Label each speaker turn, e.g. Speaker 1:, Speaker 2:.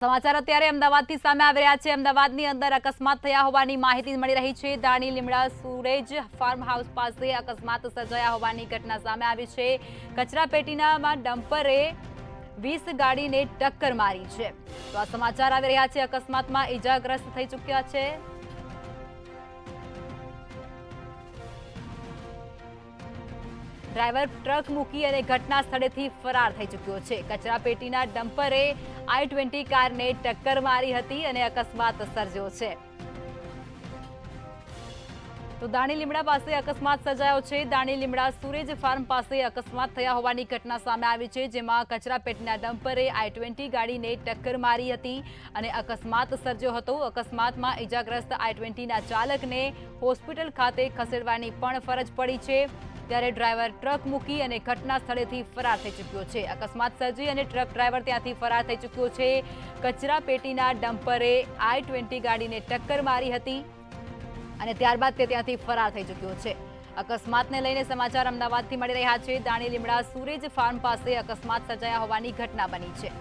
Speaker 1: સમાચાર અત્યારે અમદાવાદથી સામે આવી રહ્યા છે। અમદાવાદની અંદર અકસ્માત થયા હોવાની માહિતી મળી રહી છે। દાણી લીમડા સુરેજ ફાર્મ હાઉસ પાસે અકસ્માત સર્જાયા હોવાની ઘટના સામે આવી છે। કચરાપેટીનામાં ડમ્પરે 20 ગાડીને ટક્કર મારી છે। તો આ સમાચાર આવી રહ્યા છે। અકસ્માતમાં ઈજાગ્રસ્ત થઈ ચૂક્યા છે। ડ્રાઈવર ટ્રક મૂકી અને ઘટના સ્થળેથી ફરાર થઈ ચૂક્યો છે। કચરાપેટીના ડમ્પરે i20 કારને ટક્કર મારી હતી અને અકસ્માત સર્જ્યો છે। તો દાણી લીમડા પાસે અકસ્માત સર્જાયો છે। દાણી લીમડા સુરેજ ફાર્મ પાસે અકસ્માત થયા હોવાની ઘટના સામે આવી છે, જેમાં કચરાપેટીના ડમ્પરે i20 ગાડીને ટક્કર મારી હતી અને અકસ્માત સર્જ્યો હતો। અકસ્માતમાં ઈજાગ્રસ્ત i20 ના ચાલકને હોસ્પિટલ ખાતે ખસેડવાની પણ ફરજ પડી છે, ત્યારે ડ્રાઈવર ટ્રક મૂકી અને ઘટના સ્થળેથી ફરાર થઈ ચૂક્યો છે। અકસ્માત સર્જી અને ટ્રક ડ્રાઈવર ત્યાંથી ફરાર થઈ ચૂક્યો છે। કચરાપેટીના ડમ્પરે i20 ગાડીને ટક્કર મારી હતી અને ત્યારબાદ તે ત્યાંથી ફરાર થઈ ચૂક્યો છે। અકસ્માતને લઈને સમાચાર અમદાવાદથી મળી રહ્યા છે। દાણી લીમડા સુરેજ ફાર્મ પાસે અકસ્માત સર્જાયા હોવાની ઘટના બની છે।